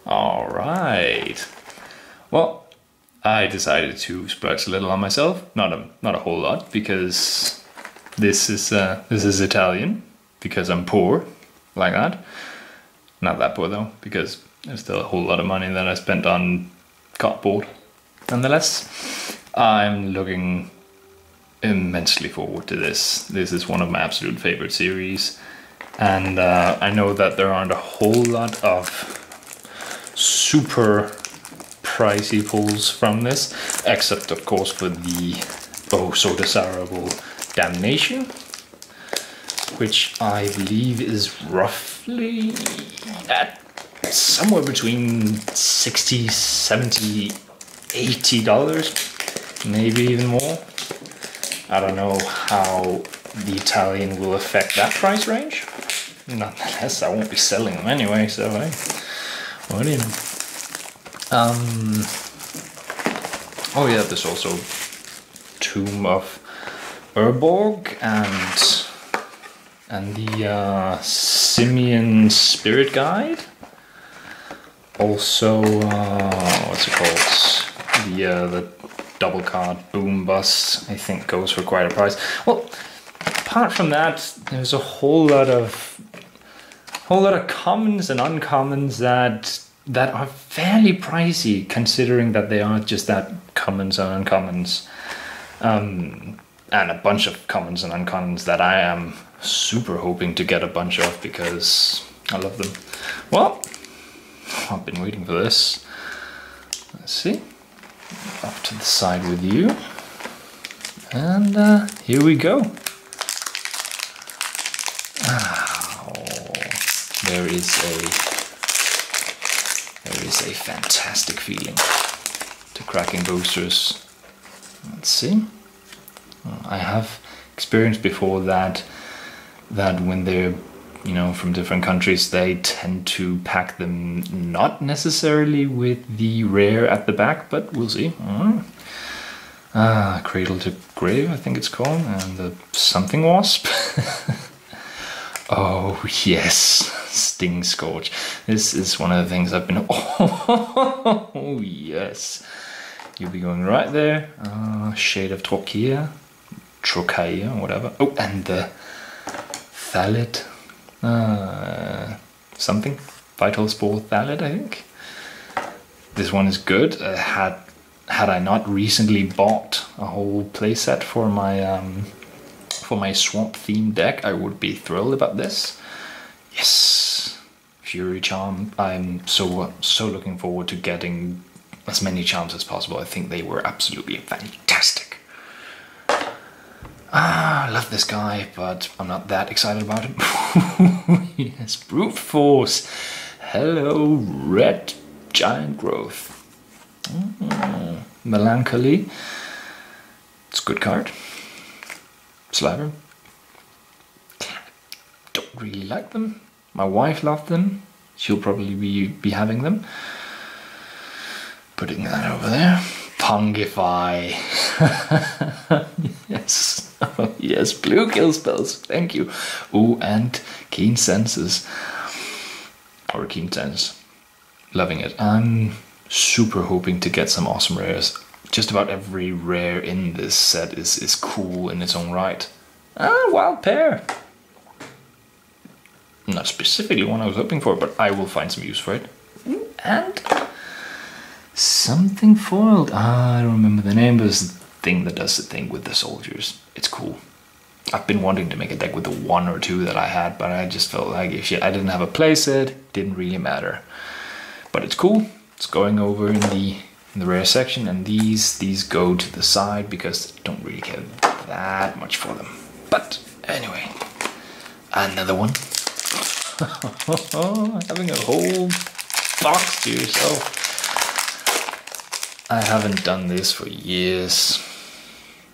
All right. Well, I decided to splurge a little on myself. Not a whole lot, because this is Italian. Because I'm poor, like that. Not that poor though, because there's still a whole lot of money that I spent on cardboard. Nonetheless, I'm looking immensely forward to this. This is one of my absolute favorite series, and I know that there aren't a whole lot of super pricey pulls from this, except of course for the oh so desirable Damnation, which I believe is roughly at somewhere between $60, $70, $80, maybe even more. I don't know how the Italian will affect that price range. Nonetheless, I won't be selling them anyway, so hey, what do you know? Oh yeah, there's also Tomb of Urborg and the Simian Spirit Guide. Also, what's it called? The double card Boom Bust, I think, goes for quite a price. Well, apart from that, there's a whole lot of commons and uncommons that are fairly pricey, considering that they are just that commons and uncommons, and a bunch of commons and uncommons that I am super hoping to get a bunch of because I love them. Well, I've been waiting for this. Let's see. Off to the side with you, and here we go. Oh, there is a fantastic feeling to cracking boosters. Let's see. I have experienced before that when they're, you know, from different countries, they tend to pack them not necessarily with the rare at the back, but we'll see. Cradle to Grave, I think it's called, and the Something Wasp. Oh yes, Sting Scourge. This is one of the things I've been. Oh yes, you'll be going right there. Shade of Trocaea, whatever. Oh, and the Thalit. Something Vital Spore Thalit, I think. This one is good. Had I not recently bought a whole playset for my swamp themed deck, I would be thrilled about this. Yes, Fury Charm. I'm so looking forward to getting as many charms as possible. I think they were absolutely fantastic. I love this guy, but I'm not that excited about him. Yes, Brute Force. Hello, Red Giant Growth. Melancholy. It's a good card. Sliver. Don't really like them. My wife loved them. She'll probably be having them. Putting that over there. Pungify. Yes. Oh, yes, blue kill spells. Thank you. Oh, and Keen Senses. Or Keen Sense. Loving it. I'm super hoping to get some awesome rares. Just about every rare in this set is cool in its own right. Wild Pear. Not specifically one I was hoping for, but I will find some use for it. And something foiled. I don't remember the name, but it's the thing that does the thing with the soldiers. It's cool. I've been wanting to make a deck with the one or two that I had, but I just felt like if I didn't have a playset, it didn't really matter. But it's cool. It's going over in the rare section, and these go to the side because I don't really care that much for them. But anyway, another one. Having a whole box to yourself. I haven't done this for years.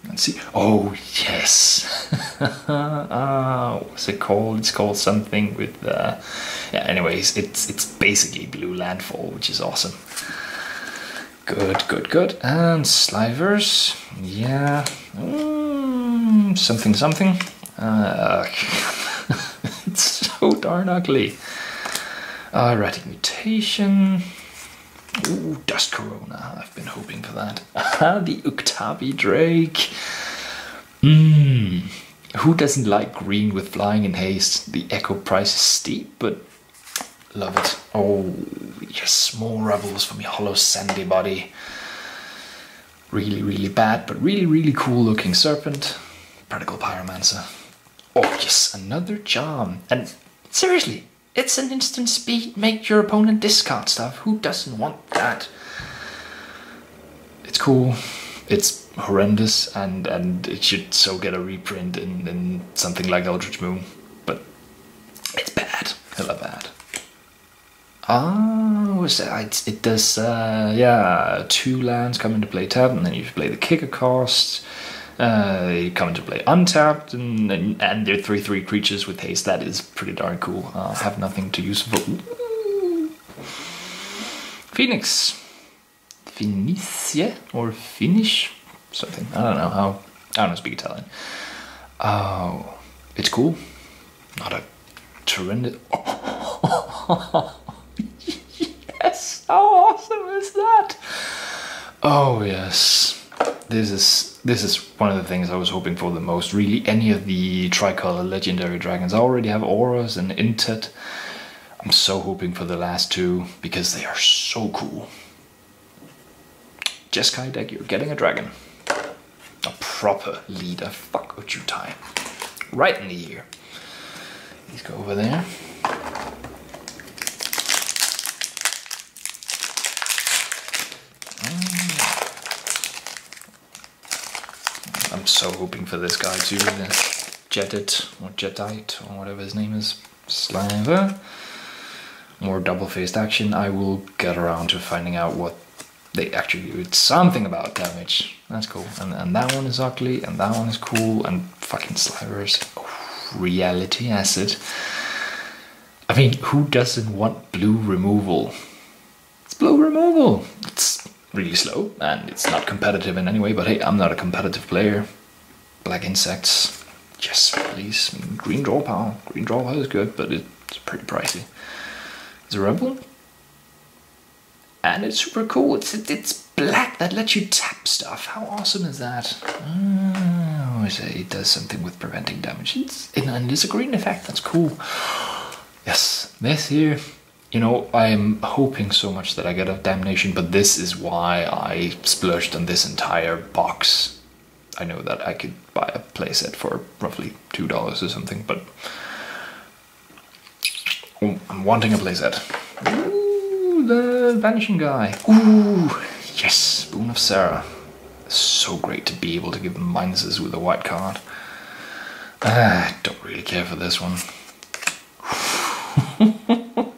Let's see. Oh yes. What's it called? It's called something with. Yeah. Anyways, it's basically Blue Landfall, which is awesome. Good. And Slivers. Yeah. Something. It's so darn ugly. Erratic Mutation. Ooh, Dust Corona. I've been hoping for that. The Octavi Drake. Who doesn't like green with flying and haste? The echo price is steep, but love it. Oh, yes, more rebels for me. Hollow Sandy Body. Really, really bad, but really, really cool looking Serpent. Practical Pyromancer. Oh, yes, another charm. And seriously, it's an instant speed. Make your opponent discard stuff. Who doesn't want that? It's cool. It's horrendous, and it should so get a reprint in something like Eldritch Moon. But it's bad. Hella bad. It does, yeah, 2 lands come into play tapped, and then you play the kicker cost. They come into play untapped, and they're 3/3 creatures with haste. That is pretty darn cool. Have nothing to use for. Phoenix. Finicie or Finnish? Something. I don't know how. I don't speak Italian. Oh, it's cool. Not a torrent. Yes, how awesome is that? Oh yes, this is one of the things I was hoping for the most. Really, any of the tricolor legendary dragons. I already have auras and intet. I'm so hoping for the last 2 because they are so cool. Jeskai deck, you're getting a dragon. A proper leader. Fuck Uchutai. Right in the ear. Please go over there. I'm so hoping for this guy too, the Jetit or Jetite or whatever his name is. Slaver. More double-faced action. I will get around to finding out what they actually do. It's something about damage. That's cool. And that one is ugly, and that one is cool, and fucking Slivers. Oh, reality Acid. I mean, who doesn't want blue removal? It's blue removal. It's really slow, and it's not competitive in any way, but hey, I'm not a competitive player. Black Insects. Yes, please. Green draw power. Green draw power is good, but it's pretty pricey. It's a rebel. And it's super cool. It's black that lets you tap stuff. How awesome is that? I say it does something with preventing damage. And it's a green effect. That's cool. Yes, this here. You know, I'm hoping so much that I get a Damnation, but this is why I splurged on this entire box. I know that I could buy a playset for roughly $2 or something, but I'm wanting a playset. Ooh, the Vanishing Guy. Ooh, yes, Boon of Sarah. So great to be able to give them minuses with a white card. I don't really care for this one.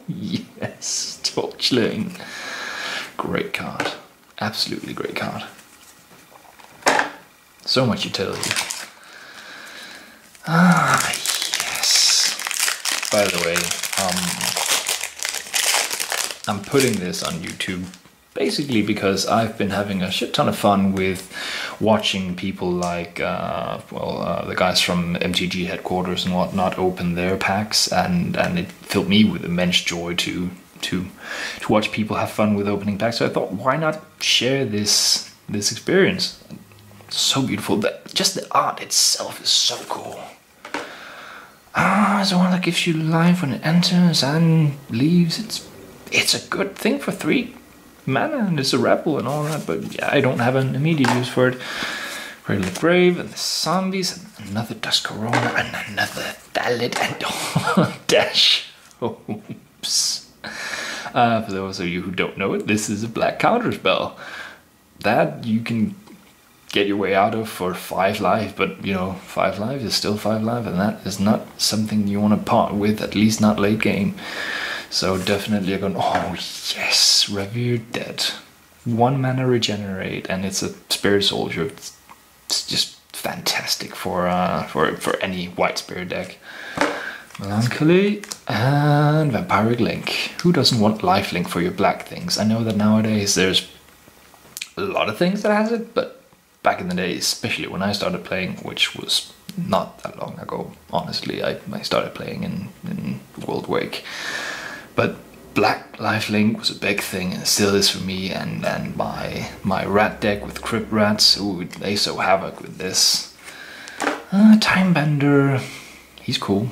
Yes, Torchling. Great card. Absolutely great card. So much utility. Ah, yes. By the way, I'm putting this on YouTube basically because I've been having a shit ton of fun with watching people like, the guys from MTG headquarters and whatnot open their packs, and it filled me with immense joy to watch people have fun with opening packs. So I thought, why not share this experience? It's so beautiful. Just the art itself is so cool. It's the one that gives you life when it enters and leaves. It's a good thing for 3 mana, and it's a rebel and all that, but yeah, I don't have an immediate use for it. Cradle of Grave and the zombies, and another Dust Corona, and another Dalit and Dash. Oops. For those of you who don't know it, this is a black counterspell that you can get your way out of for 5 life, but you know, 5 life is still 5 life, and that is not something you want to part with, at least not late game. So definitely I'm going, oh yes, Revered Dead. 1 mana regenerate, and it's a Spirit Soldier. It's just fantastic for any white spirit deck. Melancholy and Vampiric Link. Who doesn't want lifelink for your black things? I know that nowadays there's a lot of things that has it, but back in the day, especially when I started playing, which was not that long ago, honestly, I started playing in World Wake. But black lifelink was a big thing and still is for me, and my rat deck with crypt rats, ooh, they sow havoc with this. Timebender, he's cool.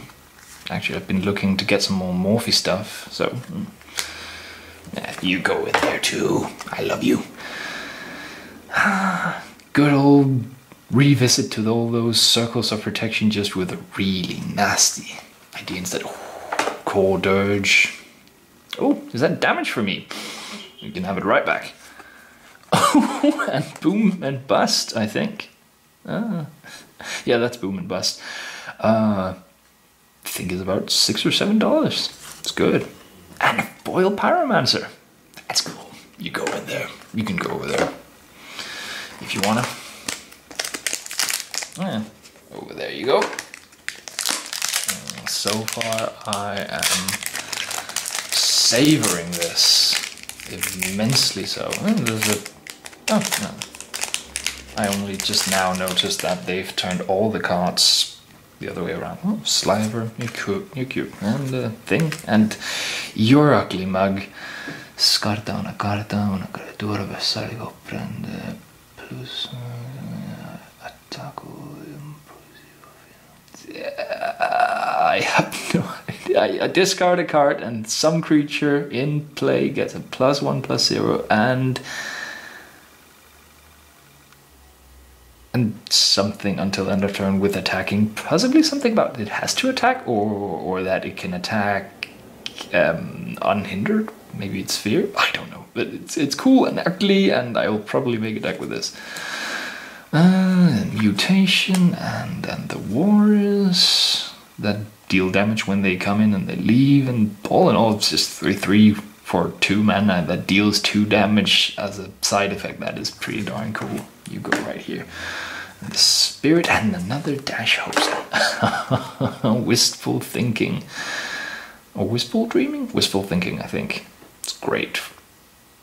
Actually, I've been looking to get some more Morphe stuff, so you go in there too. I love you. Good old revisit to all those circles of protection, just with a really nasty idea instead. Core Dirge. Oh, is that damage for me? You can have it right back. Oh, and boom and bust, I think. Yeah, that's boom and bust. I think it's about $6 or $7. It's good. And a foil Pyromancer. That's cool. You go in there. You can go over there if you wanna. Yeah, over there you go. So far, I am savoring this immensely. So, there's a. Oh no! I only just now noticed that they've turned all the cards the other way around. Oh, Sliver, you're cute, and the thing, and your ugly mug. Scarta una carta, una creatura bersaglio prende plus attacco. I have no idea. I discard a card and some creature in play gets a +1/+0 and something until end of turn with attacking. Possibly something about it has to attack, or that it can attack unhindered. Maybe it's fear. I don't know, but it's cool and ugly, and I will probably make a deck with this. Mutation and the Warriors that deal damage when they come in and they leave, and all in all it's just 3/3 for 2 mana that deals 2 damage as a side effect. That is pretty darn cool. You go right here. And the Spirit and another Dash Host. Wistful Thinking. Or Wistful Dreaming? Wistful Thinking, I think. It's great.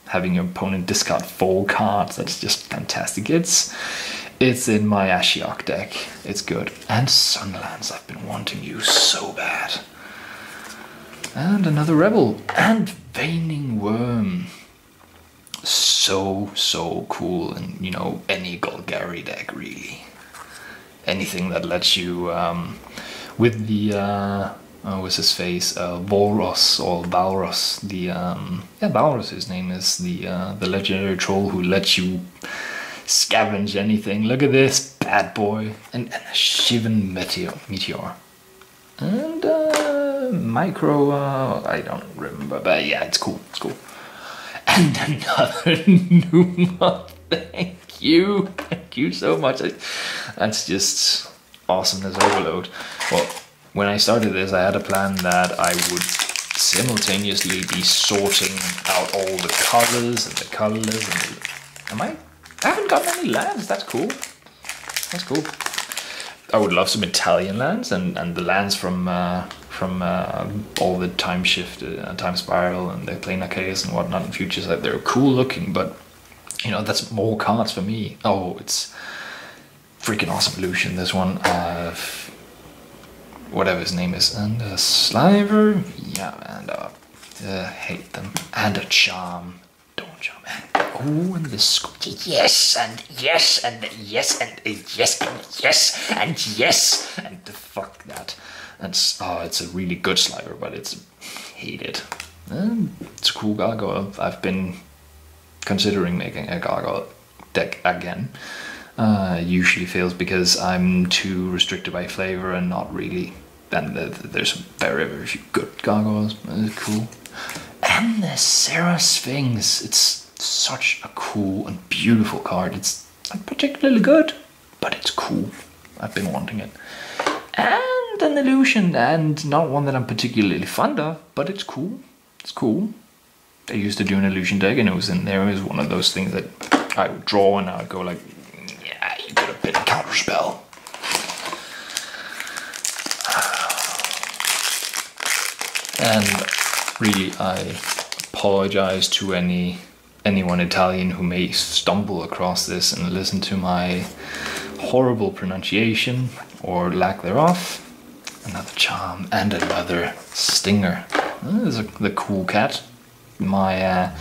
Having your opponent discard 4 cards, that's just fantastic. It's in my Ashiok deck. It's good. And Sunlands, I've been wanting you so bad. And another Rebel. And Veining Worm. So cool. And, you know, any Golgari deck, really. Anything that lets you, with the, what's his face? Valros or Balros. Balros, his name is, the legendary troll who lets you scavenge anything. Look at this bad boy. And a Shivan Meteor. And Micro, I don't remember, but yeah, it's cool. It's cool. And another Numa. Thank you so much. That's just awesomeness overload. Well, when I started this, I had a plan that I would simultaneously be sorting out all the colors and the colors and I haven't gotten any lands. That's cool. That's cool. I would love some Italian lands and the lands from all the time shift, time spiral, and the Planar Chaos and whatnot in futures. They're cool looking, but you know, that's more cards for me. Oh, it's freaking awesome illusion. This one, whatever his name is, and a Sliver, yeah, and hate them, and a Charm. Charm. Oh, and the yes, and yes, and yes, and yes, and yes, and yes, and fuck that. It's a really good Sliver, but it's hated. It's a cool Gargoyle. I've been considering making a Gargoyle deck again. Usually fails because I'm too restricted by flavor and not really. Then there's very few good Gargoyles. It's cool. And the Serra Sphinx. It's such a cool and beautiful card. It's not particularly good, but it's cool. I've been wanting it. And an illusion, and not one that I'm particularly fond of, but it's cool. It's cool. I used to do an illusion deck, and it was in there. It was one of those things that I would draw, and I would go like, yeah, you could have been a counterspell. And really, I apologize to anyone Italian who may stumble across this and listen to my horrible pronunciation or lack thereof. Another Charm and another Stinger. This is the cool cat. my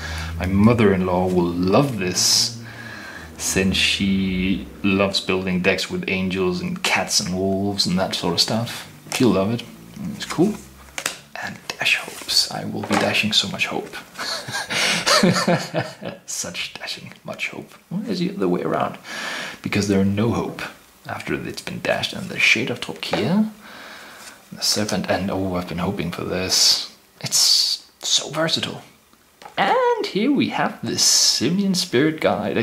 mother-in-law will love this, since she loves building decks with angels and cats and wolves and that sort of stuff. She'll love it. It's cool. And dash hopes. I will be dashing so much hope. Such dashing, much hope. Well, it's the other way around. Because there are no hope after it's been dashed. And the Shade of Torquia, the Serpent, and oh, I've been hoping for this. It's so versatile. And here we have this Simian Spirit Guide.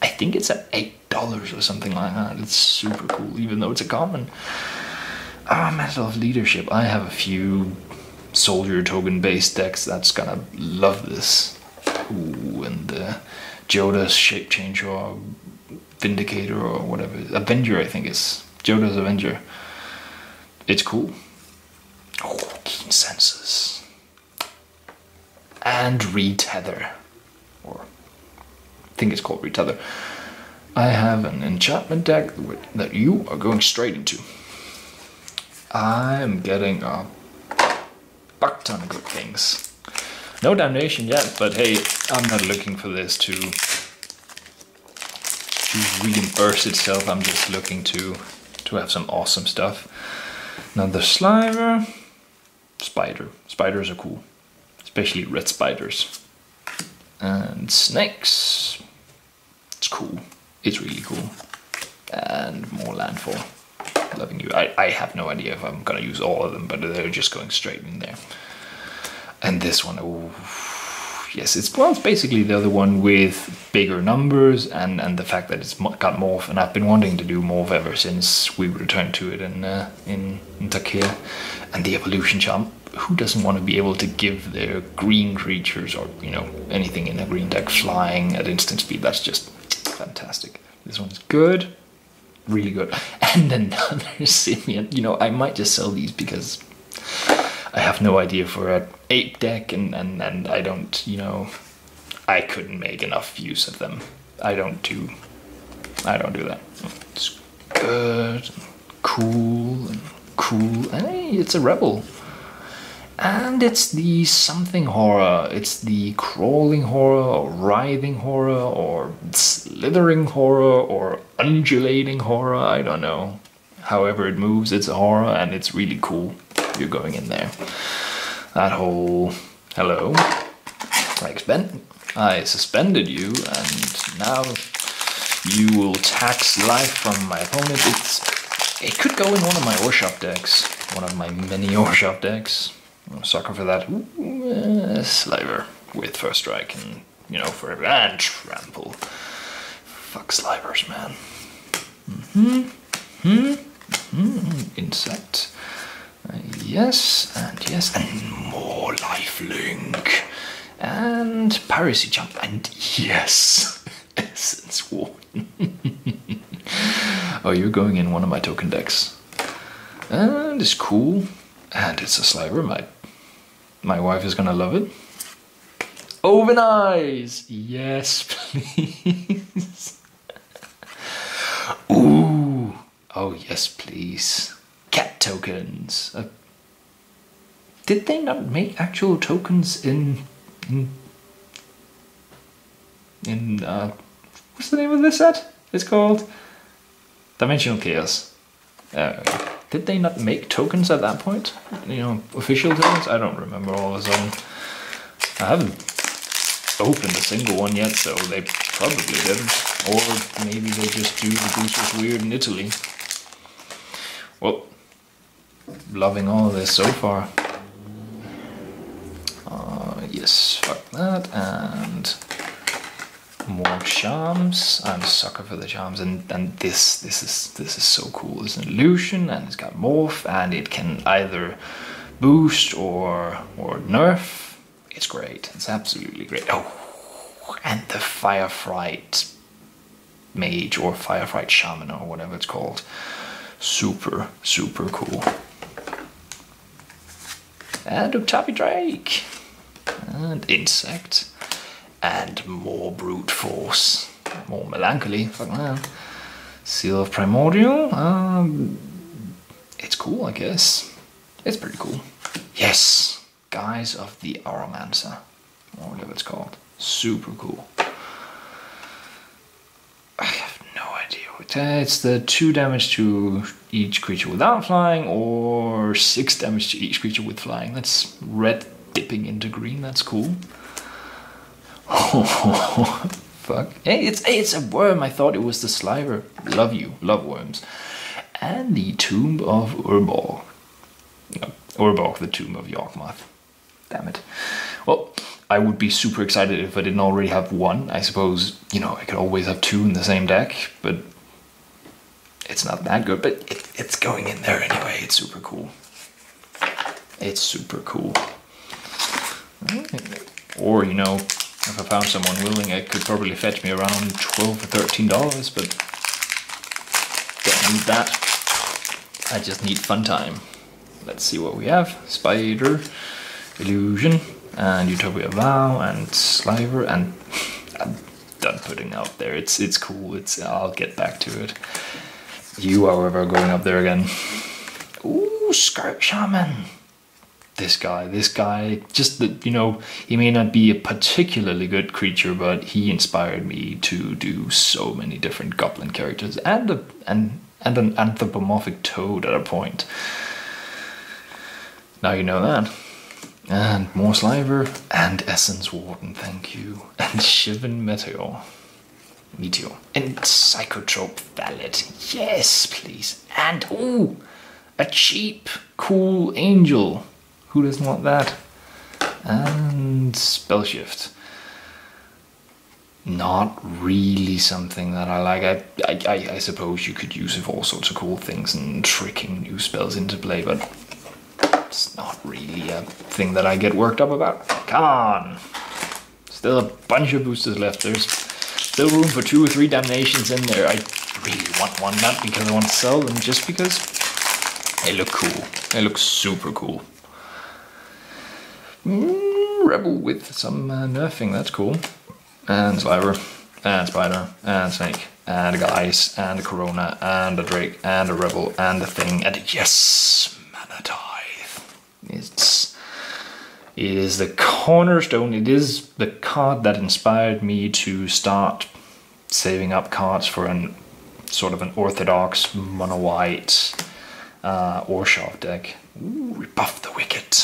I think it's at $8 or something like that. It's super cool, even though it's a common. Mantle of Leadership. I have a few soldier token based decks that's gonna love this. Ooh, and the Joda's Shape Changer or Vindicator or whatever. Avenger, I think is. Joda's Avenger. It's cool. Oh, Keen Senses. And Retether. Or I think it's called Retether. I have an enchantment deck that you are going straight into. I'm getting a buck ton of good things. No Damnation yet, but hey, I'm not looking for this to reimburse itself. I'm just looking to have some awesome stuff. Another Sliver. Spider. Spiders are cool. Especially red spiders. And snakes. It's cool. It's really cool. And more landfall. Loving you. I have no idea if I'm gonna use all of them, but they're just going straight in there. And this one, oh yes, it's basically the other one with bigger numbers and the fact that it's got morph, and I've been wanting to do morph ever since we returned to it in Takea. And the evolution charm. Who doesn't want to be able to give their green creatures or anything in a green deck flying at instant speed? That's just fantastic. This one's good. Really good. And another Simian. I might just sell these because I have no idea for an ape deck and I don't, I couldn't make enough use of them. I don't do that. It's good, and cool, and hey, it's a rebel. And it's the something horror. It's the crawling horror, or writhing horror, or slithering horror, or undulating horror. I don't know. However it moves, it's a horror, and it's really cool. You're going in there. That whole hello. I suspended you, and now you will tax life from my opponent. It could go in one of my Orshop decks. One of my many Orshop decks. I'm a sucker for that. Ooh, Sliver with first strike and forever and trample. Fuck Slivers, man. Insect. Yes, and more lifelink. And piracy jump, and yes, Essence Warden. Oh, you're going in one of my token decks. And it's cool. And it's a Sliver. My wife is gonna love it. Open eyes! Yes, please. Ooh! Oh, yes, please. Cat tokens. Did they not make actual tokens in what's the name of this set? It's called Dimensional Chaos. Did they not make tokens at that point? Official tokens? I don't remember all of a sudden. I haven't opened a single one yet, so they probably didn't. Or maybe they just do the boosters weird in Italy. Well, loving all of this so far. Yes, fuck that, and more charms. I'm a sucker for the charms, and this is so cool. It's an illusion, and it's got morph, and it can either boost or nerf. It's great. It's absolutely great. Oh, and the Firefright Mage or Firefright Shaman or whatever it's called. Super cool. And Octavi Drake. And Insect. And more Brute Force. More Melancholy. Fuck that. Seal of Primordial. It's cool, I guess. It's pretty cool. Yes. Guise of the Aromancer. or whatever it's called. Super cool. I have no idea what it's the 2 damage to each creature without flying, or 6 damage to each creature with flying. That's red dipping into green. That's cool. Oh, fuck. Hey, it's a worm. I thought it was the Sliver. Love you. Love worms. And the Tomb of Urborg. No, Urborg, the Tomb of Yawgmoth. Damn it. Well, I would be super excited if I didn't already have 1. I suppose, you know, I could always have 2 in the same deck, but it's not that good. But it's going in there anyway. It's super cool. It's super cool. Or, you know, if I found someone willing, it could probably fetch me around $12 or $13, but don't need that. I just need fun time. Let's see what we have. Spider, Illusion, and Utopia Vow, and Sliver, and I'm done putting out there. It's cool. I'll get back to it. You, however, are going up there again. Ooh, Scarab Shaman. This guy, just that, you know, he may not be a particularly good creature, but he inspired me to do so many different goblin characters and an anthropomorphic toad at a point. Now you know that. And more Sliver, and Essence Warden, thank you. And Shivan Meteor. And Psychotrope Valet. Yes, please. And, ooh, a cheap, cool angel. Who doesn't want that? And Spell Shift. Not really something that I like. I suppose you could use it for all sorts of cool things and tricking new spells into play, but it's not really a thing that I get worked up about. Come on! Still a bunch of boosters left. There's still room for 2 or 3 Damnations in there. I really want one, not because I want to sell them, just because they look cool. They look super cool. Rebel with some nerfing, that's cool. And Sliver, and Spider, and Snake, and a Guise, and a Corona, and a Drake, and a Rebel, and a Thing, and yes, Mana Tithe. It is the cornerstone. It is the card that inspired me to start saving up cards for an sort of an orthodox mono white or sharp deck. Ooh, Rebuff the Wicked.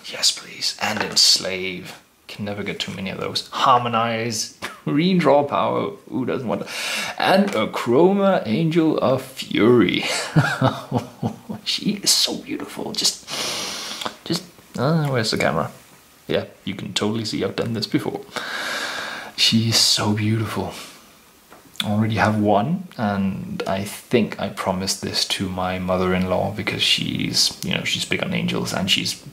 Yes, please. And Enslave. Can never get too many of those. Harmonize. Redraw power. Who doesn't want that? And Akromania, Angel of Fury. She is so beautiful. Just. Where's the camera? Yeah, you can totally see I've done this before. She is so beautiful. I already have 1, and I think I promised this to my mother-in-law because she's big on angels, and she's,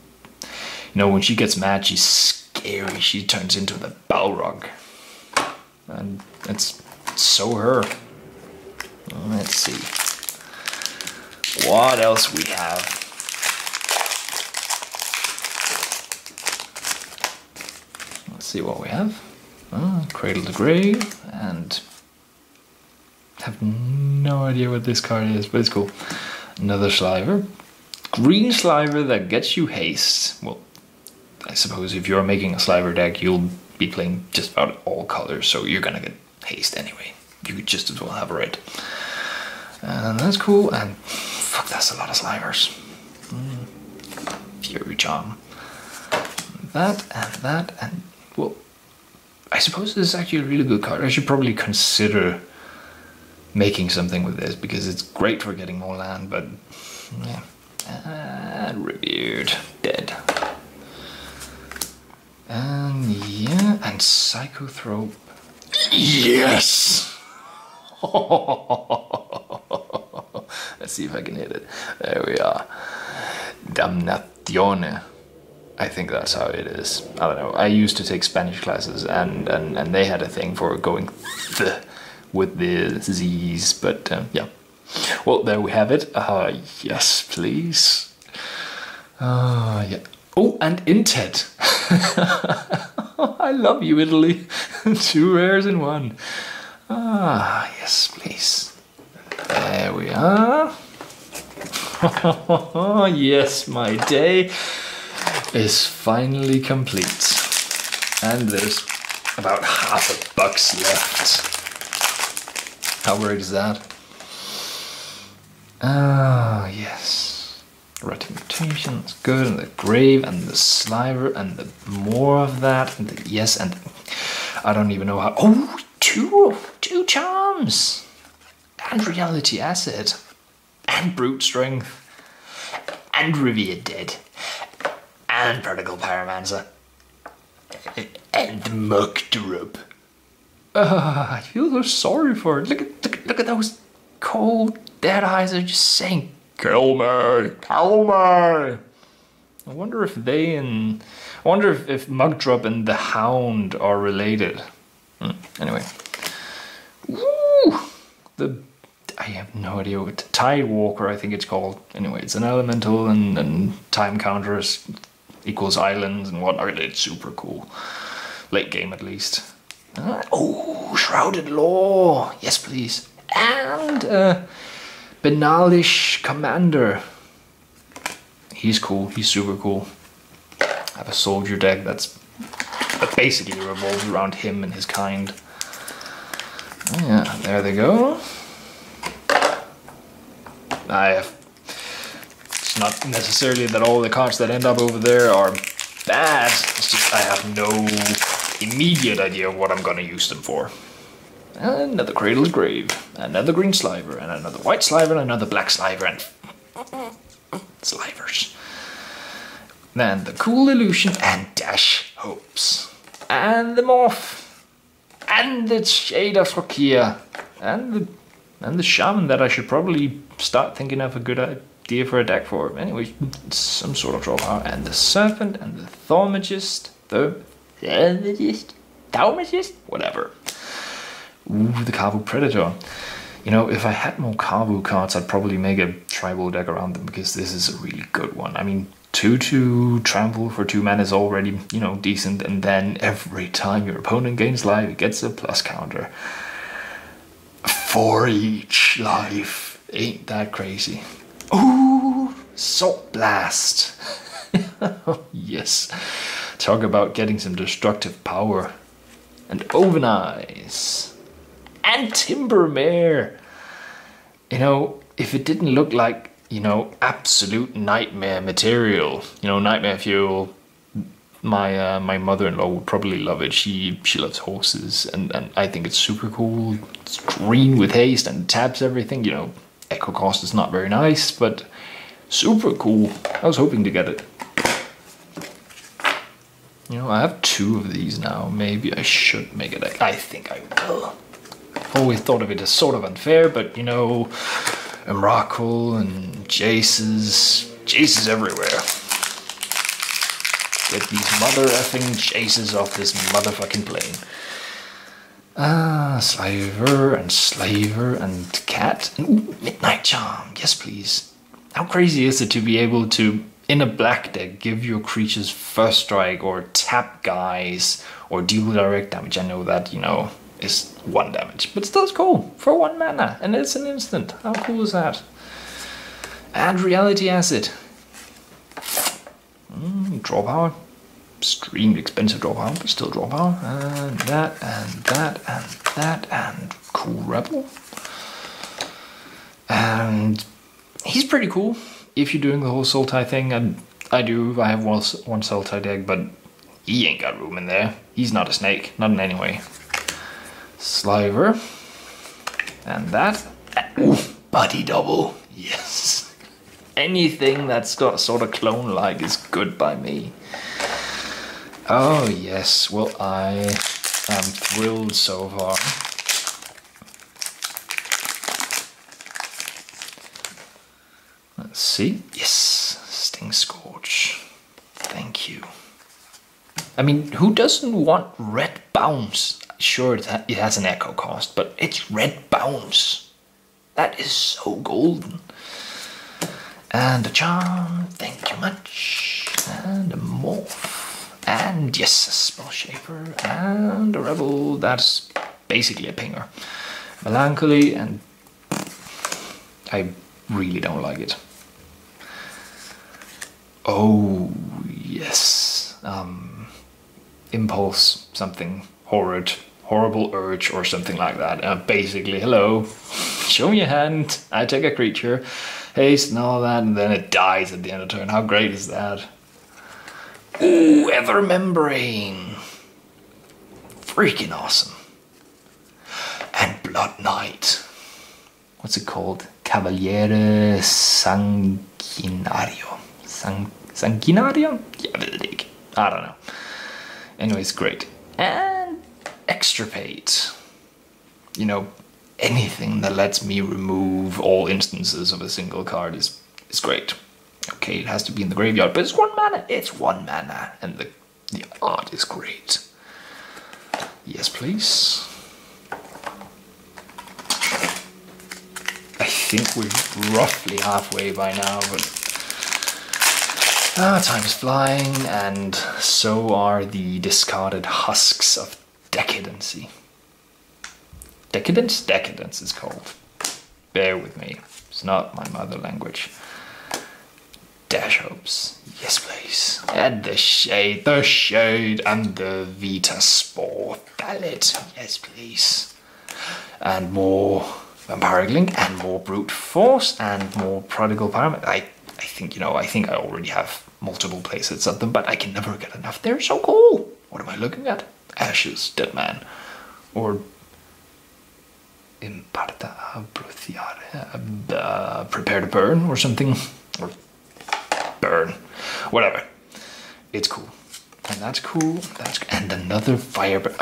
you know, when she gets mad, she's scary. She turns into the Balrog. And it's so her. Let's see. What else we have? Let's see what we have. Cradle to Grave, and have no idea what this card is, but it's cool. Another Sliver. Green Sliver that gets you haste. Well, I suppose if you're making a Sliver deck, you'll be playing just about all colors, so you're gonna get haste anyway. You could just as well have red. And that's cool, and fuck, that's a lot of Slivers. Fury Charm. That, and well, I suppose this is actually a really good card. I should probably consider making something with this, because it's great for getting more land, but yeah. And Revered, dead. And yeah, and Psychotrope. Yes! Let's see if I can hit it. There we are. Damnation. I think that's how it is. I don't know. I used to take Spanish classes, and they had a thing for going with the Z's, but yeah. Well, there we have it. Yes, please. Yeah. Oh, and Intet. I love you, Italy. 2 rares in 1. Yes, please. There we are. Yes, my day is finally complete. And there's about half a bucks left. How great is that? Ah, yes. Retribution, that's good. And the grave, and the sliver, and the more of that. And the, yes, and I don't even know how. Oh, two charms! And reality acid. And brute strength. And revered dead. And prodigal pyromancer. And muck drop. I feel so sorry for it. Look at those cold, dead eyes are just saying, "Kill me, kill me." I wonder if they and I wonder if Mugdrop and the Hound are related. Anyway, woo! I have no idea what Tidewalker I think it's called. Anyway, it's an elemental and time counters equals islands and whatnot. It's super cool. Late game at least. Oh, Shrouded Law. Yes, please. And Benalish Commander. He's cool. He's super cool. I have a soldier deck that basically revolves around him and his kind. Yeah, there they go. It's not necessarily that all the cards that end up over there are bad. It's just I have no immediate idea of what I'm gonna use them for. Another Cradle's Grave, another green sliver, and another white sliver, and another black sliver, and slivers. Then the Cool Illusion, and Dash Hopes, and the Morph, and the Shade of Rokia, and the Shaman that I should probably start thinking of a good idea for a deck for. Anyway, some sort of draw power, and the Serpent, and the Thaumaturgist, whatever. Ooh, the Kavu Predator. You know, if I had more Kavu cards, I'd probably make a tribal deck around them, because this is a really good one. I mean, 2/2 trample for 2 mana is already, you know, decent, and then every time your opponent gains life, it gets a plus counter. For each life. Ain't that crazy? Ooh, Salt Blast. Yes. Talk about getting some destructive power. And Overnice. And Timbermare. You know, if it didn't look like, you know, absolute nightmare material, you know, nightmare fuel, my mother-in-law would probably love it. She loves horses, and I think it's super cool. It's green with haste and taps everything. You know, echo cost is not very nice, but super cool. I was hoping to get it. You know, I have 2 of these now. Maybe I should make it. I think I will. I've always thought of it as sort of unfair, but you know, Emrakul and Jaces everywhere. Get these mother effing Jaces off this motherfucking plane. Sliver and Slaver and Cat. And ooh, Midnight Charm. Yes, please. How crazy is it to be able to, in a black deck, give your creatures first strike or tap guys or deal direct damage? I know that, you know, is 1 damage, but still it's cool for 1 mana, and it's an instant. How cool is that? And Reality Acid. Draw power. Extremely expensive draw power, but still draw power. And that, and that, and that, and Cool Rebel. And he's pretty cool if you're doing the whole Sultai thing. And I have one Sultai deck, but he ain't got room in there. He's not a snake, not in any way. Sliver. And that. Ooh, Buddy Double. Yes. Anything that's got sort of clone-like is good by me. Oh yes, well I am thrilled so far. Let's see. Yes, Sting Scourge. Thank you. I mean, who doesn't want red bounce? Sure, it has an echo cost, but it's red bounce. That is so golden. And a charm, thank you much. And a morph. And yes, a Spell Shaper. And a rebel, that's basically a pinger. Melancholy, and I really don't like it. Oh, yes. impulse, something horrible urge or something like that. Basically, hello, show me your hand, I take a creature, haste and all that, and then it dies at the end of turn. How great is that? Ooh, Ever Membrane. Freaking awesome. And Blood Knight. What's it called? Cavaliere Sanguinario. Sanguinario? Yeah, I don't know. Anyways, great. And Extirpate. You know, anything that lets me remove all instances of a single card is great. Okay, it has to be in the graveyard, but it's 1 mana. It's 1 mana, and the art is great. Yes, please. I think we're roughly halfway by now, but time is flying, and so are the discarded husks of decadency. Decadence? Decadence is called. Bear with me. It's not my mother language. Dash Hopes. Yes, please. And the Shade, and the Vita Spore Ballad. Yes, please. And more Vampiric Link, and more Brute Force, and more Prodigal Pyramid. I think, you know, I think I already have multiple playsets of them, but I can never get enough. They're so cool. What am I looking at? Ashes, Dead Man. Or Imparta Bruciare, Prepare to Burn or something. Or Burn. Whatever. It's cool. And that's cool. And another Firebird.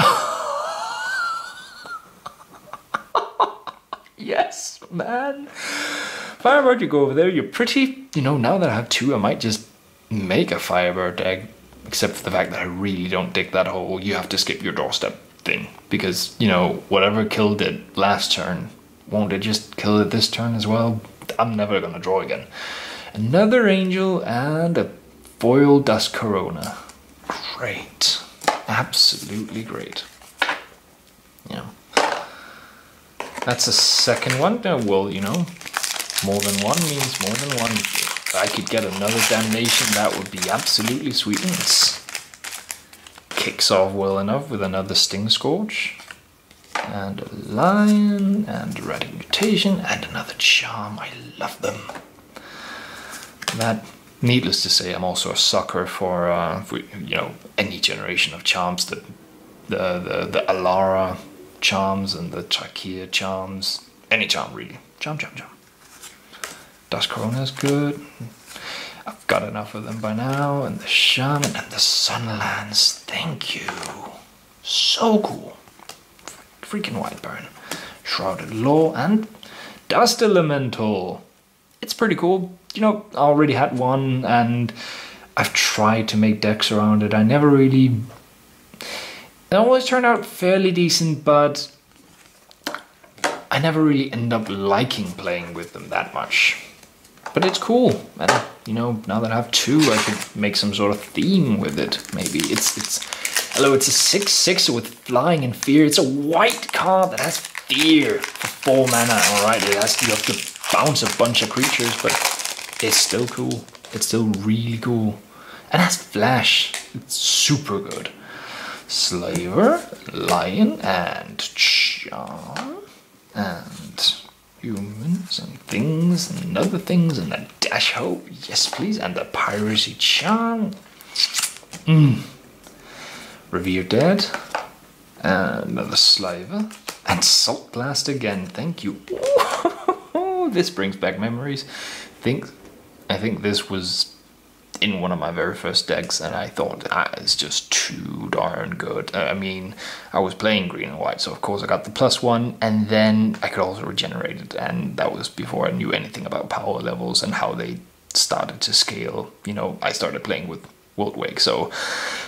Yes, man. Firebird, you go over there. You're pretty, you know, now that I have 2, I might just make a Firebird deck. Except for the fact that I really don't dig that whole you have to skip your doorstep thing. Because, you know, whatever killed it last turn, won't it just kill it this turn as well? I'm never going to draw again. Another Angel and a foil Dust Corona. Great. Absolutely great. Yeah. That's a second one. Well, you know, more than one means more than one. If I could get another Damnation, that would be absolutely sweet. And it kicks off well enough with another Sting Scourge. And a Lion, and a Erratic Mutation, and another Charm. I love them. That, needless to say, I'm also a sucker for you know, any generation of charms. The Alara charms and the Trachea charms. Any charm, really. Charm. Dust Corona is good. I've got enough of them by now. And the Shaman and the Sunlands. Thank you. So cool. Freaking Whiteburn. Shrouded Law and Dust Elemental. It's pretty cool. You know, I already had one and I've tried to make decks around it. I never really... They always turn out fairly decent, but I never really end up liking playing with them that much. But it's cool. And, you know, now that I have 2, I could make some sort of theme with it. Maybe hello, it's a 6/6 with flying and fear. It's a white card that has fear for 4 mana. Alright, it has you have to bounce a bunch of creatures, but it's still cool. It's still really cool. And it has flash. It's super good. Slaver, Lion, and Charm, and Humans, and Things, and other things, and a Dash Hope, yes please, and the Piracy Charm. Revere Dead, and another Slaver, and Salt Blast again, thank you. This brings back memories. I think this was in one of my very first decks, and I thought, it's just too darn good. I mean, I was playing green and white, so of course I got the +1, and then I could also regenerate it, and that was before I knew anything about power levels and how they started to scale. You know, I started playing with World Wake, so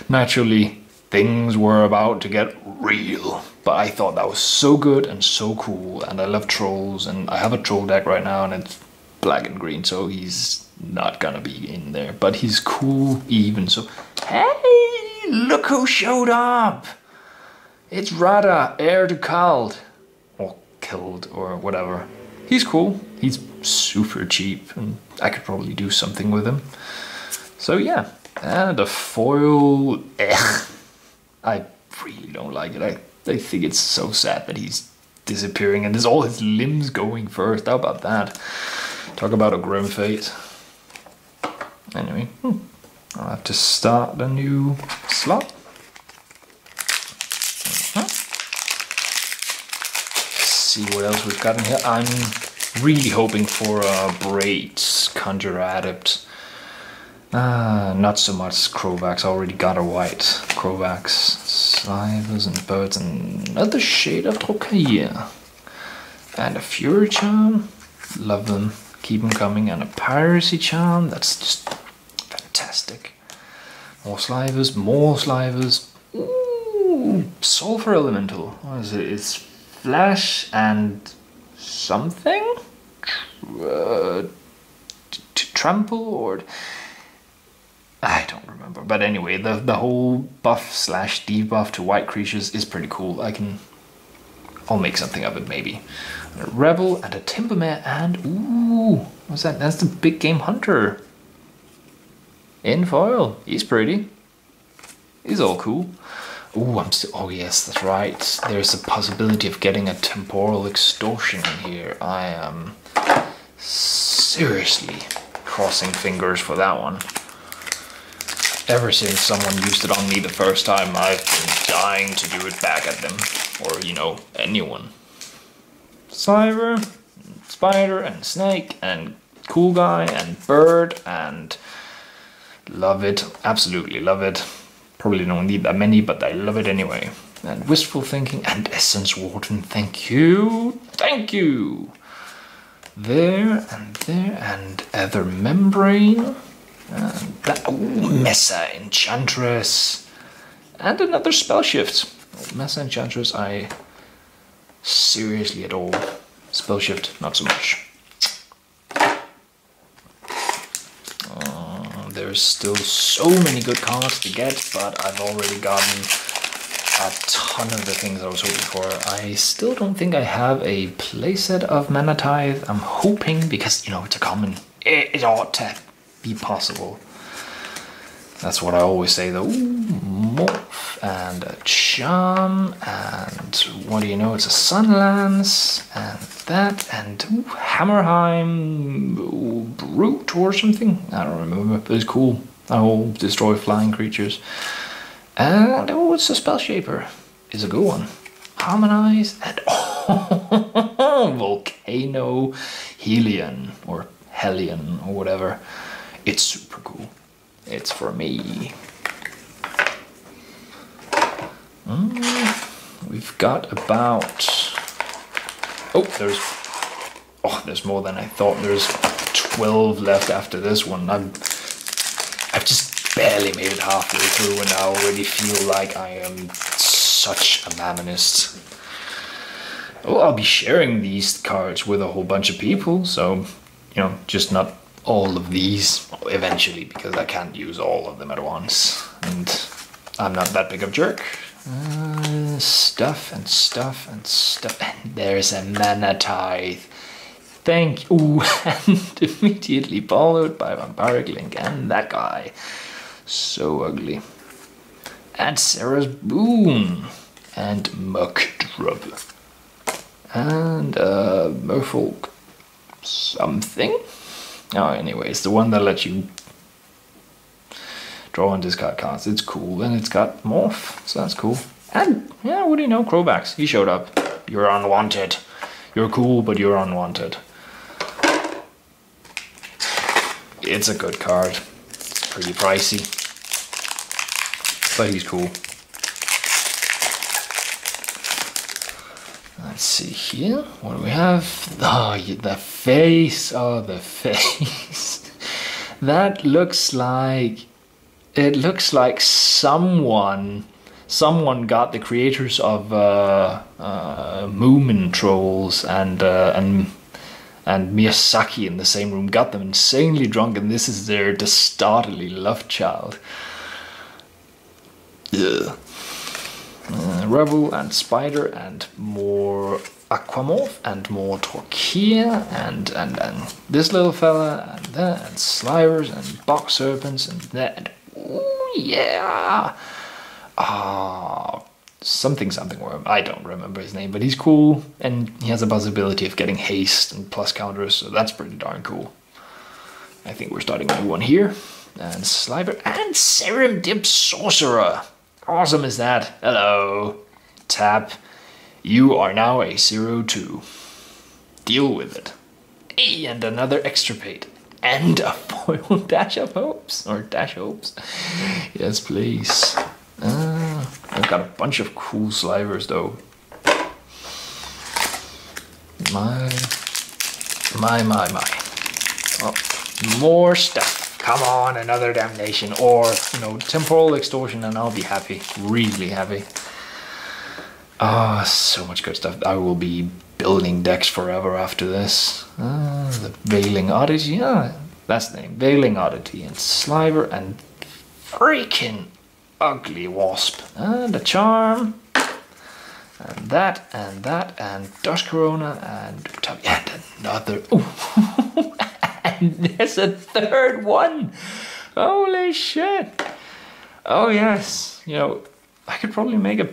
naturally things were about to get real. But I thought that was so good and so cool, and I love trolls, and I have a troll deck right now, and it's black and green, so he's not gonna be in there, but he's cool even so. Hey, look who showed up! It's Rada, heir to Kald, or killed, or whatever. He's cool. He's super cheap, and I could probably do something with him. So yeah, and a foil I really don't like it. I think it's so sad that he's disappearing and there's all his limbs going first. How about that? Talk about a grim fate. Anyway, I'll have to start a new slot. See what else we've got in here. I'm really hoping for a Braids Conjure Adept. Not so much Crovax. I already got a white Crovax. Slivers and birds and another shade of Trocaea. And a Fury Charm. Love them. Keep them coming. And a Piracy Charm. That's just fantastic. More Slivers. More Slivers. Ooh, Sulfur Elemental. What is it? It's Flash and something? Trample or... I don't remember. But anyway, the whole buff slash debuff to white creatures is pretty cool. I'll make something of it maybe. A Rebel and a Timbermare and... Ooh, what's that? That's the Big Game Hunter. In foil. He's pretty. He's all cool. Ooh, oh yes, that's right. There's a possibility of getting a Temporal Extortion in here. I am seriously crossing fingers for that one. Ever since someone used it on me the first time, I've been dying to do it back at them. Or, you know, anyone. Sliver, Spider, and Snake, and Cool Guy, and Bird, and... Love it. Absolutely love it. Probably don't need that many, but I love it anyway. And Wistful Thinking, and Essence Warden. Thank you. Thank you. There, and Ether Membrane. And that, Mesa Enchantress. And another Spell Shift. Mesa Enchantress, I seriously adore. Spell Shift, not so much. There's still so many good cards to get, but I've already gotten a ton of the things I was hoping for. I still don't think I have a playset of Mana Tithe. I'm hoping, because, you know, it's a common. It ought to be possible. That's what I always say though. Ooh, Morph and a Charm and what do you know, it's a Sunlance and that and ooh, Hammerheim, ooh, Brute or something. I don't remember, but it's cool. I will destroy flying creatures. And oh, it's a Spell Shaper. It's a good one. Harmonize and oh, Volcano Helion or Hellion or whatever. It's super cool. It's for me. We've got about... there's more than I thought. There's 12 left after this one. I've just barely made it halfway through and I already feel like I am such a mammonist. Well, I'll be sharing these cards with a whole bunch of people, so, you know, just not all of these eventually, because I can't use all of them at once, and I'm not that big of a jerk. Stuff and stuff and stuff, and there's a Mana Tithe. Thank you. Ooh, and immediately followed by Vampiric Link and that guy. So ugly. And Sarah's Boon and Muckdrub and Merfolk something. Oh, anyways, the one that lets you draw and discard cards. It's cool, and it's got Morph, so that's cool. And, yeah, what do you know, Crovax, he showed up. You're unwanted. You're cool, but you're unwanted. It's a good card. It's pretty pricey, but he's cool. Let's see here. What do we have? Oh, the face. Oh, the face. That looks like... It looks like someone got the creators of Moomin Trolls and Miyazaki in the same room, got them insanely drunk, and this is their dastardly love child. Ugh. Rebel and Spider and more Aquamorph and more Trocaea and this little fella and that and Slivers and Box Serpents and that. Ooh, yeah! Something worm. I don't remember his name, but he's cool, and he has a possibility of getting haste and plus counters, so that's pretty darn cool. I think we're starting a new one here. And Sliver and Serum Dip Sorcerer. Awesome is that. Hello. Tap. You are now a 0/2. Deal with it. Hey, and another extirpate. And a foil Dash of Hopes. Or Dash Hopes. Yes, please. I've got a bunch of cool slivers though. My. Oh, more stuff. Come on, another Damnation. Or, you know, Temporal Extortion and I'll be happy. Really happy. So much good stuff. I will be building decks forever after this. The Veiling Oddity. That's the name. Veiling Oddity and Sliver and freaking Ugly Wasp. And a Charm. And that, and Dust Corona, and another. Ooh. And there's a third one. Holy shit. Oh, yes. You know, I could probably make a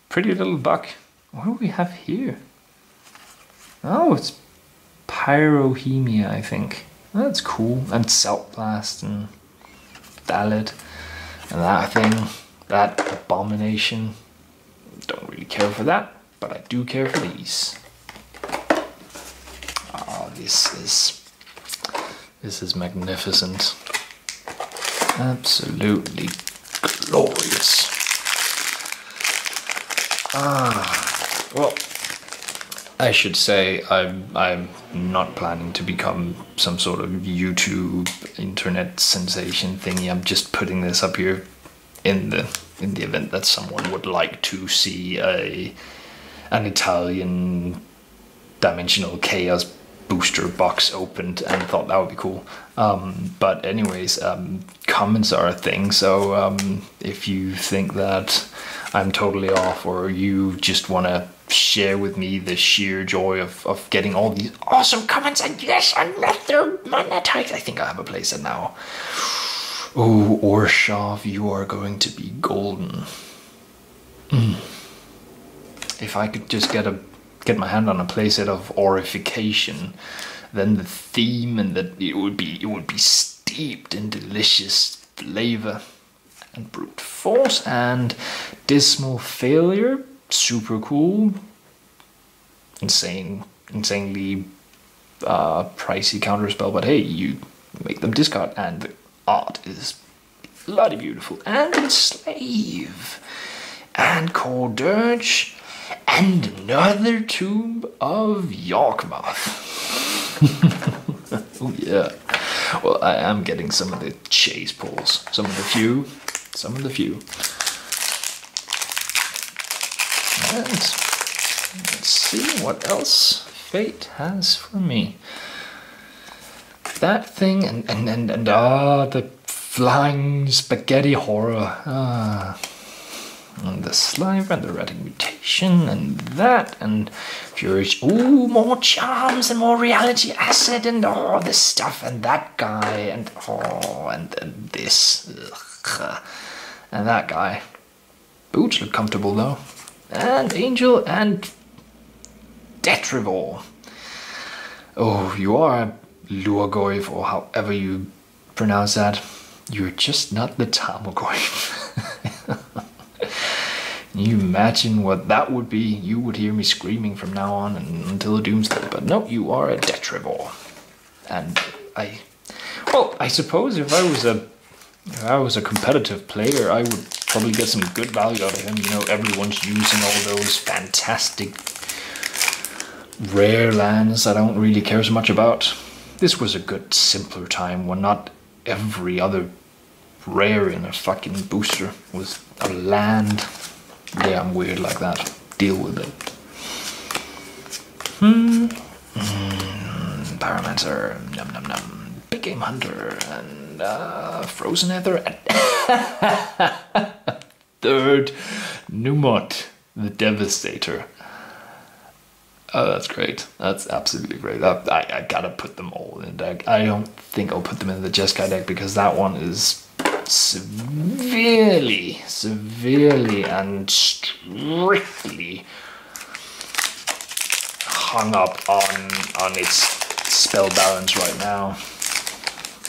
pretty little buck. What do we have here? Oh, it's Pyrohemia, I think. That's cool. And Salt Blast and Dalit. And that thing. That Abomination. Don't really care for that, but I do care for these. Oh, this is magnificent. Absolutely glorious. Well, I should say I'm not planning to become some sort of YouTube internet sensation thingy. I'm just putting this up here in the event that someone would like to see an Italian Dimensional Chaos booster box opened and thought that would be cool. But anyways, comments are a thing, so if you think that I'm totally off, or you just want to share with me the sheer joy of getting all these awesome comments, and yes, another monetized. I think I have a playset now. Oh, Orshav, you are going to be golden. If I could just get my hand on a playset of Orification, then the theme and it would be steeped in delicious flavor and brute force and dismal failure. Super cool. Insanely pricey counterspell, but hey, you make them discard, and the art is bloody beautiful. And Enslave and Core Dirge and another Tomb of Yawgmoth. Oh yeah. Well, I am getting some of the chase pulls. Some of the few. And let's see what else fate has for me. That thing and the flying spaghetti horror. And the Sliver and the Erratic Mutation and that and Furious. Ooh, more charms and more reality acid and all this stuff and that guy and and this. Ugh. And that guy. Boots look comfortable though. And Angel and Detrivore. Oh, you are Luagoyf, or however you pronounce that. You're just not the Tamogoyf. Can you imagine what that would be? You would hear me screaming from now on and until doomsday. But no, you are a Detrivore. And I suppose if I was a competitive player, I would probably get some good value out of him. You know, everyone's using all those fantastic rare lands that I don't really care so much about. This was a good, simpler time when not every other rare in a fucking booster was a land. Yeah, I'm weird like that. Deal with it. Pyromancer, num num num. Big Game Hunter and Frozen Ether. Third, Numot, the Devastator. Oh, that's great. That's absolutely great. I gotta put them all in the deck. I don't think I'll put them in the Jeskai deck because that one is severely and strictly hung up on its spell balance right now.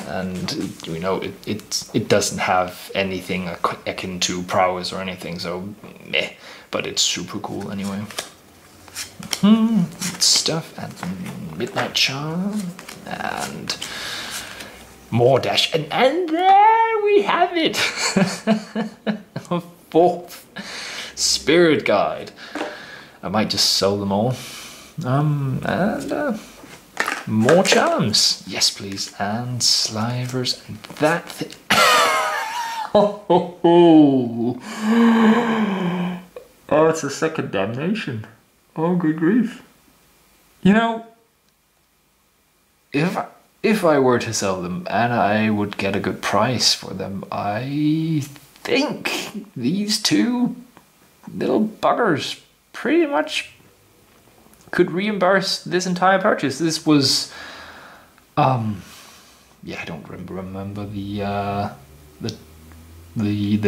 And you know, it doesn't have anything akin to prowess or anything, so meh, but it's super cool anyway. Stuff and Midnight Charm and more dash, and there we have it. A 4th Spirit Guide. I might just sell them all. And more charms, yes please, and slivers, and that thing. Oh, it's a second Damnation. Oh, good grief. You know, if I were to sell them and I would get a good price for them, I think these 2 little buggers pretty much could reimburse this entire purchase. This was, yeah, I don't remember the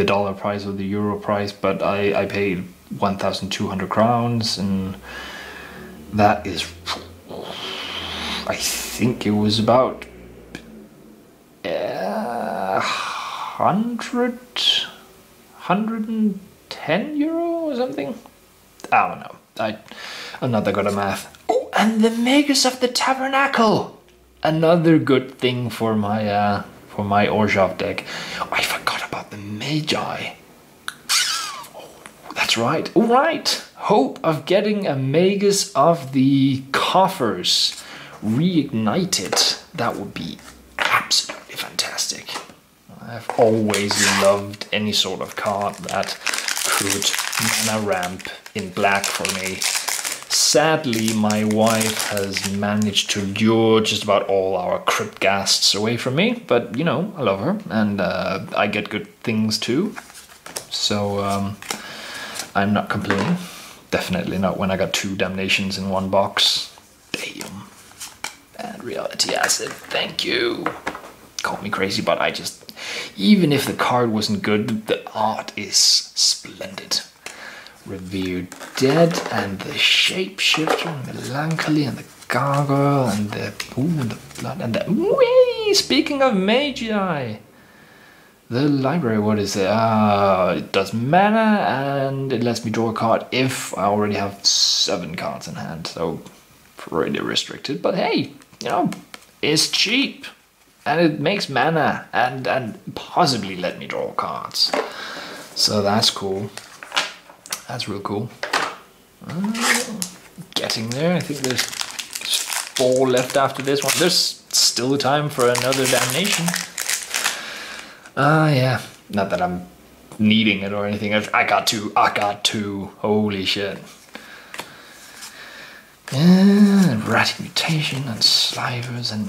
dollar price or the euro price, but I paid 1,200 crowns, and that is, I think it was about 110 euro or something. I don't know. I'm not that good at math. Oh, and the Magus of the Tabernacle, another good thing for my Orzhov deck. Oh, I forgot about the Magi. Oh, that's right. All right. Hope of getting a Magus of the Coffers reignited. That would be absolutely fantastic. I've always loved any sort of card that could mana ramp in black for me. Sadly, my wife has managed to lure just about all our crypt ghasts away from me, but you know, I love her, and I get good things too. So I'm not complaining. Definitely not when I got 2 Damnations in one box. Damn. And Reality Acid, thank you. Call me crazy, but I just, even if the card wasn't good, the art is splendid. Revered Dead and the Shapeshifter and Melancholy and the Gargoyle and the blood and the speaking of Magi, the library, what is it? It does mana and it lets me draw a card if I already have 7 cards in hand, so pretty restricted, but hey, you know, it's cheap and it makes mana and possibly let me draw cards, so that's cool. That's real cool. Getting there. I think there's 4 left after this one. There's still time for another Damnation. Yeah. Not that I'm needing it or anything. I got 2. Holy shit. Erratic Mutation and Slivers and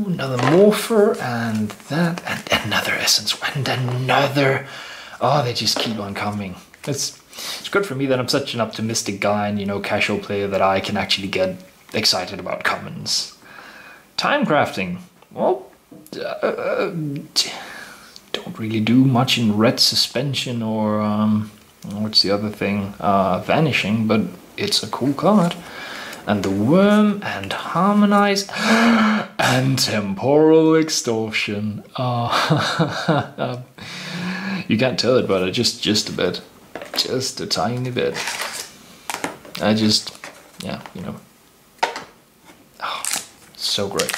another Morpher and that and another Essence and another. Oh, they just keep on coming. It's good for me that I'm such an optimistic guy and, you know, casual player that I can actually get excited about commons. Time crafting. Well, don't really do much in red suspension or what's the other thing? Vanishing, but it's a cool card. And the Worm and Harmonize and Temporal Extortion. You can't tell it, but just a bit. Just a tiny bit. Yeah, you know. Oh, so great.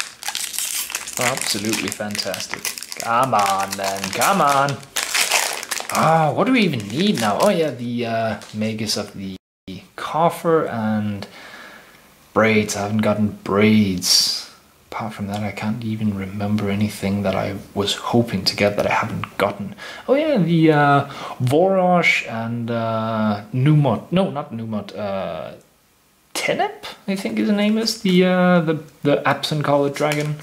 Absolutely fantastic. Come on, then. Come on. Oh, what do we even need now? Oh, yeah, the Magus of the Coffer and braids. I haven't gotten braids. Apart from that, I can't even remember anything that I was hoping to get that I haven't gotten. Oh yeah, the Vorosh and Numot. No, not Numot. Tenep, I think his name is. The Absent Colored Dragon.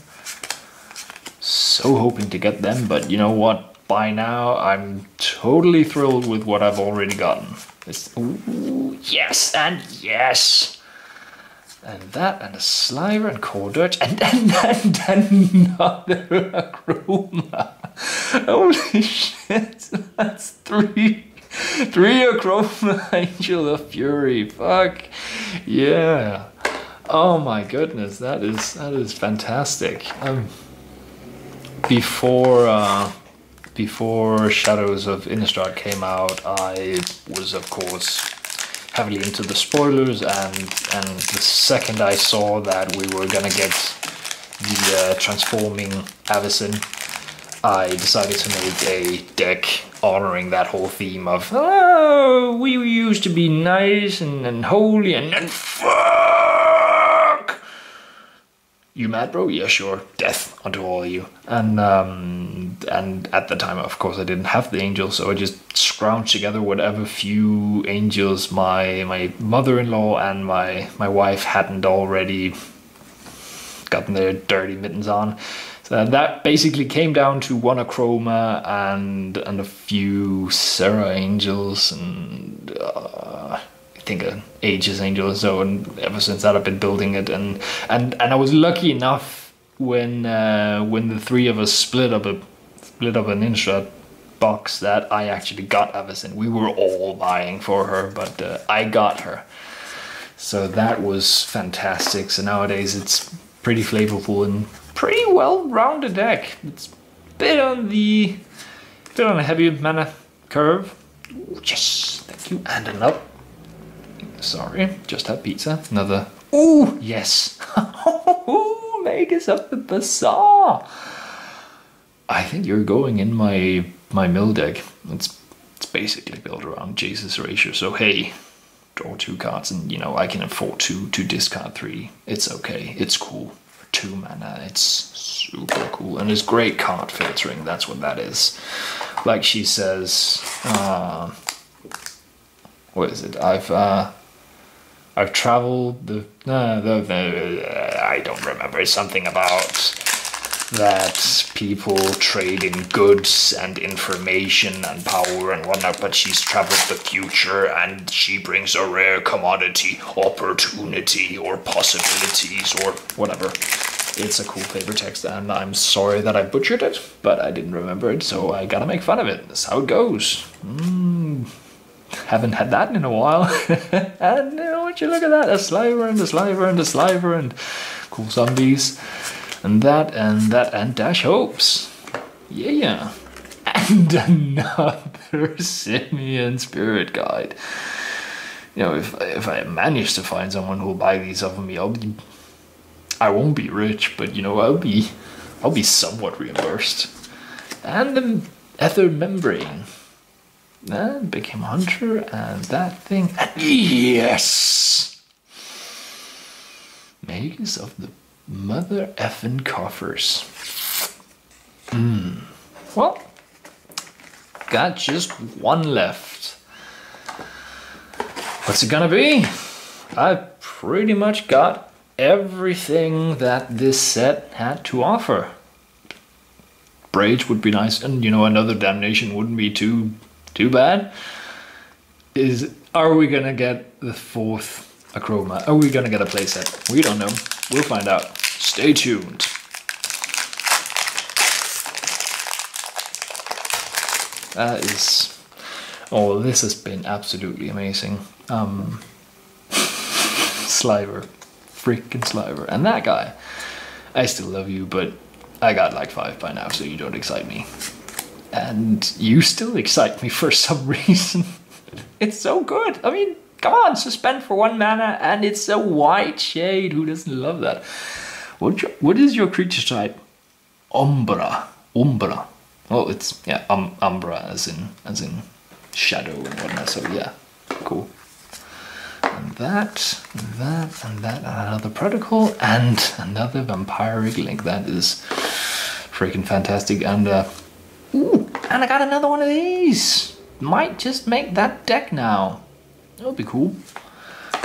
So hoping to get them, but you know what? By now, I'm totally thrilled with what I've already gotten. Ooh, yes and yes. And that, and a Sliver, and Core Dirge, and another Akroma. Holy shit, that's three Akromania Angel of Fury. Fuck yeah. Oh my goodness, that is fantastic. Before Shadows of Innistrad came out, I was of course heavily into the spoilers, and the second I saw that we were gonna get the transforming Avacyn, I decided to make a deck honoring that whole theme of, oh, we used to be nice and holy, and then fuck! You mad, bro? Yeah, sure. Death unto all of you. And at the time, of course, I didn't have the angels, so I just scrounged together whatever few angels my mother-in-law and my wife hadn't already gotten their dirty mittens on. So that basically came down to one Akroma and a few Serra angels, and I think an Aegis angel or so. And ever since that, I've been building it, and I was lucky enough when the three of us split up an Innistrad box that I actually got Avacyn. We were all vying for her, but I got her. So that was fantastic. So nowadays it's pretty flavorful and pretty well-rounded deck. It's a bit on the heavy mana curve. Ooh, yes, thank you. And another. Sorry, just had pizza. Another. Ooh, yes. Vegas of the Bazaar. I think you're going in my mill deck. It's basically built around Jesus Erasure. So hey, draw 2 cards, and you know I can afford to discard 3. It's okay. It's cool. 2 mana. It's super cool, and it's great card filtering. That's what that is. Like she says, what is it? I've traveled the I don't remember. It's something about that people trade in goods and information and power and whatnot, but she's traveled the future and she brings a rare commodity, opportunity, or possibilities, or whatever. It's a cool flavor text, and I'm sorry that I butchered it, but I didn't remember it, so I gotta make fun of it. That's how it goes. Haven't had that in a while. And you know what, you look at that, a sliver and a sliver and a sliver and cool zombies. And Dash Hopes. Yeah. And another Simian Spirit Guide. You know, if I manage to find someone who'll buy these off of me, I won't be rich, but you know, I'll be somewhat reimbursed. And the Ether Membrane. And became Hunter, and that thing. And yes! Magus of the Mother effing coffers. Well, got just one left. What's it gonna be? I've pretty much got everything that this set had to offer. Braids would be nice, and you know, another Damnation wouldn't be too bad. Are we gonna get the 4th Akroma? Are we gonna get a playset? We don't know. We'll find out. Stay tuned. That is... Oh, this has been absolutely amazing. Sliver. Freaking Sliver. And that guy. I still love you, but I got like 5 by now, so you don't excite me. And you still excite me for some reason. It's so good. I mean, come on, suspend for 1 mana, and it's a white shade. Who doesn't love that? What is your creature type? Umbra. Oh, it's yeah, Umbra as in shadow and whatnot. So yeah, cool. And that, and another protocol, and another vampiric link. That is freaking fantastic. And ooh, and I got another one of these. Might just make that deck now. That would be cool.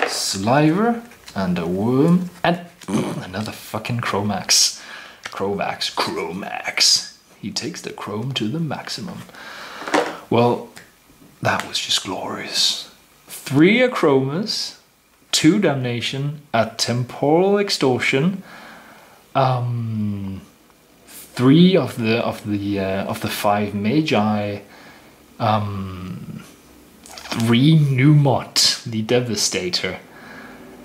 Sliver and a worm and another fucking Chromax. Chromax. He takes the chrome to the maximum. Well, that was just glorious. 3 Akromas, 2 Damnation, a Temporal Extortion, 3 3 of the 5 magi, 3 Numot, the Devastator,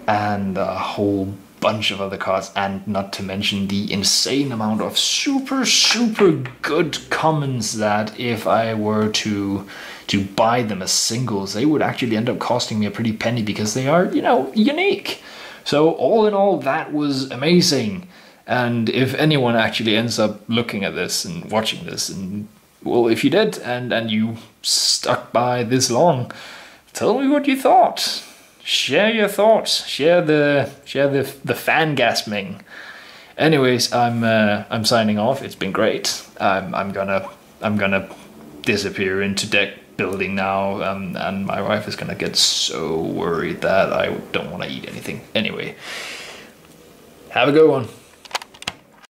and a whole bunch of other cards, and not to mention the insane amount of super good commons that if I were to buy them as singles, they would actually end up costing me a pretty penny because they are, you know, unique. So all in all, that was amazing. And if anyone actually ends up looking at this and watching this, and well, if you did and you stuck by this long, tell me what you thought. Share your thoughts. Share the fangasming. Anyways, I'm signing off. It's been great. I'm gonna disappear into deck building now, and my wife is gonna get so worried that I don't want to eat anything. Anyway, have a good one.